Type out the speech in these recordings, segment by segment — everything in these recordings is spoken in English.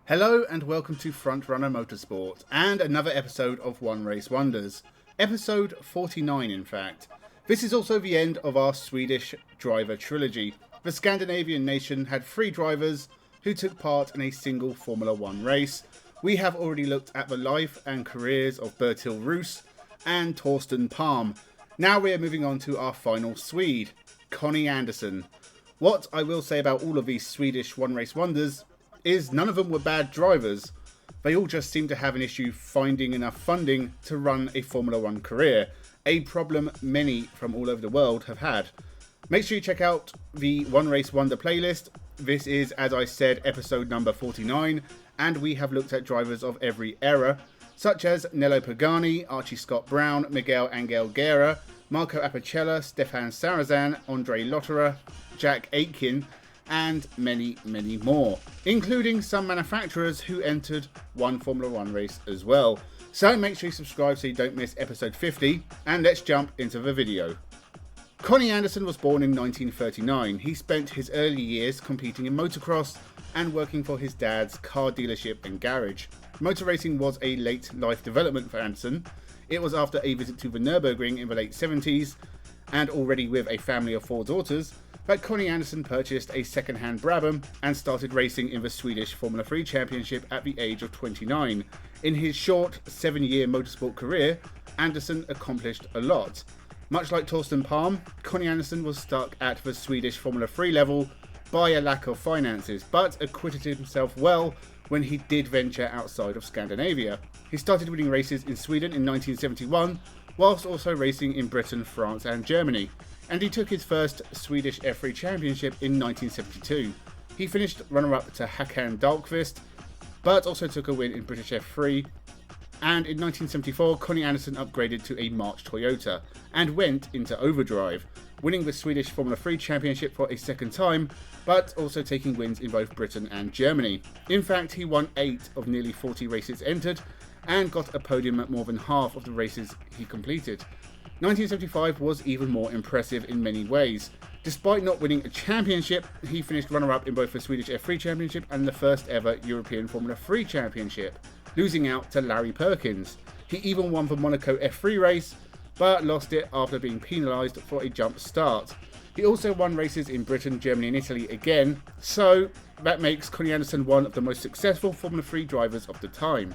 Hello and welcome to Frontrunner Motorsport and another episode of One Race Wonders. Episode 49 in fact. This is also the end of our Swedish driver trilogy. The Scandinavian nation had 3 drivers who took part in a single Formula 1 race. We have already looked at the life and careers of Bertil Roos and Torsten Palm. Now we are moving on to our final Swede, Conny Andersson. What I will say about all of these Swedish One Race Wonders is none of them were bad drivers. They all just seem to have an issue finding enough funding to run a Formula 1 career, a problem many from all over the world have had. Make sure you check out the One Race Wonder playlist. This is, as I said, episode number 49, and we have looked at drivers of every era, such as Nello Pagani, Archie Scott Brown, Miguel Angel Guerra, Marco Apicella, Stefan Sarazan, Andre Lotterer, Jack Aitken, and many, many more, including some manufacturers who entered one Formula 1 race as well. So make sure you subscribe so you don't miss episode 50, and let's jump into the video. Conny Andersson was born in 1939. He spent his early years competing in motocross and working for his dad's car dealership and garage. Motor racing was a late life development for Andersson. It was after a visit to the Nürburgring in the late 70s, and already with a family of 4 daughters, that Conny Andersson purchased a second-hand Brabham and started racing in the Swedish Formula 3 Championship at the age of 29. In his short 7-year motorsport career, Andersson accomplished a lot. Much like Torsten Palm, Conny Andersson was stuck at the Swedish Formula 3 level by a lack of finances, but acquitted himself well when he did venture outside of Scandinavia. He started winning races in Sweden in 1971, whilst also racing in Britain, France and Germany. And he took his first Swedish F3 Championship in 1972. He finished runner-up to Håkan Dahlqvist, but also took a win in British F3. And in 1974, Conny Andersson upgraded to a March Toyota and went into overdrive, winning the Swedish Formula 3 Championship for a second time, but also taking wins in both Britain and Germany. In fact, he won 8 of nearly 40 races entered and got a podium at more than half of the races he completed. 1975 was even more impressive in many ways. Despite not winning a championship, he finished runner-up in both the Swedish F3 Championship and the first ever European Formula 3 Championship, losing out to Larry Perkins. He even won the Monaco F3 race, but lost it after being penalised for a jump start. He also won races in Britain, Germany and Italy again, so that makes Conny Andersson one of the most successful Formula 3 drivers of the time.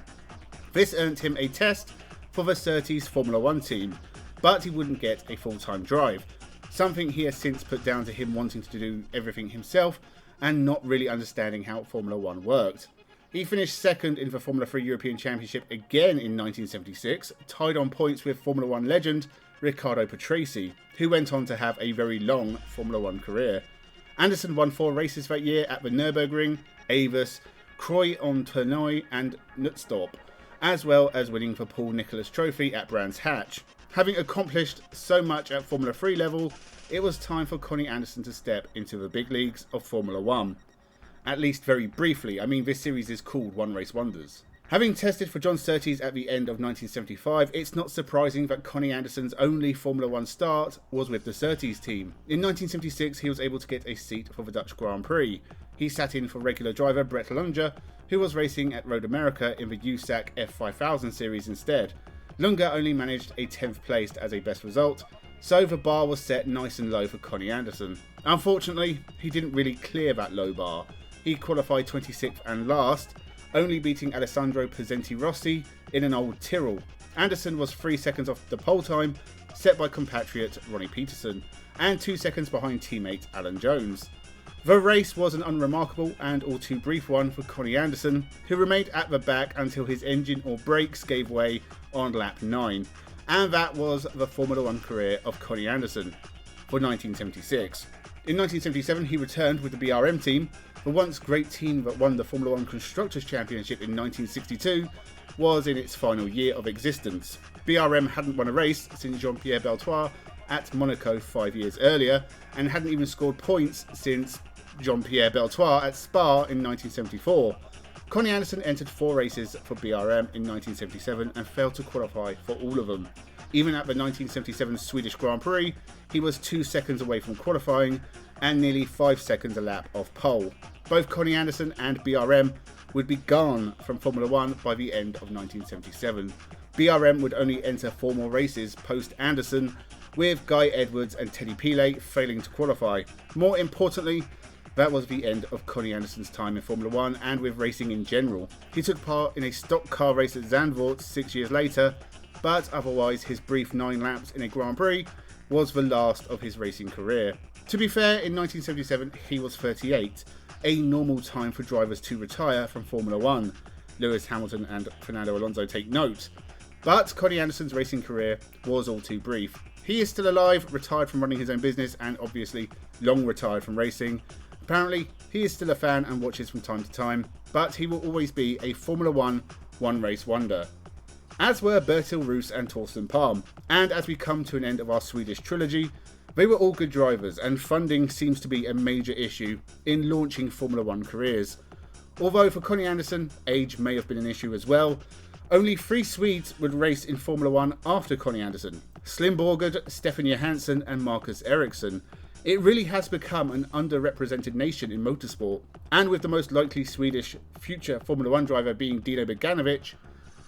This earned him a test for the Surtees Formula 1 team, but he wouldn't get a full-time drive, something he has since put down to him wanting to do everything himself and not really understanding how Formula 1 worked. He finished second in the Formula 3 European Championship again in 1976, tied on points with Formula 1 legend Riccardo Patrese, who went on to have a very long Formula 1 career. Andersson won 4 races that year at the Nürburgring, Avis, Croix-en-Tournai and Knutstorp, as well as winning the Paul Nicholas Trophy at Brands Hatch. Having accomplished so much at Formula 3 level, it was time for Conny Andersson to step into the big leagues of Formula 1. At least very briefly. I mean, this series is called One Race Wonders. Having tested for John Surtees at the end of 1975, it's not surprising that Conny Andersson's only Formula 1 start was with the Surtees team. In 1976, he was able to get a seat for the Dutch Grand Prix. He sat in for regular driver Brett Lunger, who was racing at Road America in the USAC F5000 series instead. Lunger only managed a 10th place as a best result, so the bar was set nice and low for Conny Andersson. Unfortunately, he didn't really clear that low bar. He qualified 26th and last, only beating Alessandro Pezzenti Rossi in an old Tyrrell. Andersson was 3 seconds off the pole time, set by compatriot Ronnie Peterson, and 2 seconds behind teammate Alan Jones. The race was an unremarkable and all too brief one for Conny Andersson, who remained at the back until his engine or brakes gave way on lap 9. And that was the Formula 1 career of Conny Andersson for 1976. In 1977 he returned with the BRM team. The once great team that won the Formula 1 Constructors' Championship in 1962 was in its final year of existence. BRM hadn't won a race since Jean-Pierre Beltois at Monaco 5 years earlier, and hadn't even scored points since Jean-Pierre Beltois at Spa in 1974. Conny Andersson entered 4 races for BRM in 1977 and failed to qualify for all of them. Even at the 1977 Swedish Grand Prix, he was 2 seconds away from qualifying and nearly 5 seconds a lap off pole. both Conny Andersson and BRM would be gone from Formula 1 by the end of 1977. BRM would only enter 4 more races post Andersson, with Guy Edwards and Teddy Pile failing to qualify. More importantly, that was the end of Conny Andersson's time in Formula 1 and with racing in general. He took part in a stock car race at Zandvoort 6 years later, but otherwise his brief 9 laps in a Grand Prix was the last of his racing career. To be fair, in 1977 he was 38, a normal time for drivers to retire from Formula 1. Lewis Hamilton and Fernando Alonso take note. But Conny Andersson's racing career was all too brief. He is still alive, retired from running his own business, and obviously long retired from racing. Apparently, he is still a fan and watches from time to time, but he will always be a Formula 1 one-race wonder. As were Bertil Roos and Torsten Palm. And as we come to an end of our Swedish trilogy, they were all good drivers, and funding seems to be a major issue in launching Formula 1 careers. Although for Conny Andersson, age may have been an issue as well. Only 3 Swedes would race in Formula 1 after Conny Andersson: Slim Borgard, Stefan Johansson and Marcus Ericsson. It really has become an underrepresented nation in motorsport, and with the most likely Swedish future Formula 1 driver being Dino Beganovic,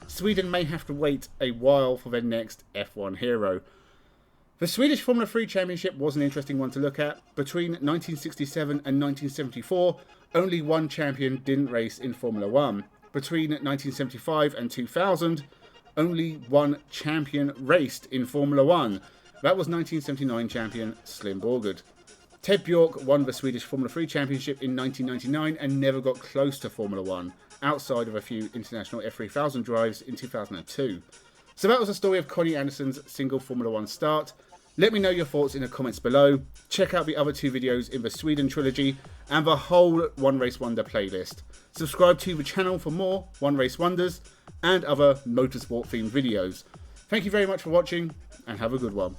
Sweden may have to wait a while for their next F1 hero. The Swedish Formula 3 Championship was an interesting one to look at. Between 1967 and 1974, only one champion didn't race in Formula 1. Between 1975 and 2000, only one champion raced in Formula 1. That was 1979 champion Slim Borgard. Ted Bjork won the Swedish Formula 3 Championship in 1999 and never got close to Formula 1, outside of a few international F3000 drives in 2002. So that was the story of Conny Andersson's single Formula 1 start. Let me know your thoughts in the comments below. Check out the other 2 videos in the Sweden trilogy and the whole One Race Wonder playlist. Subscribe to the channel for more One Race Wonders and other motorsport themed videos. Thank you very much for watching and have a good one.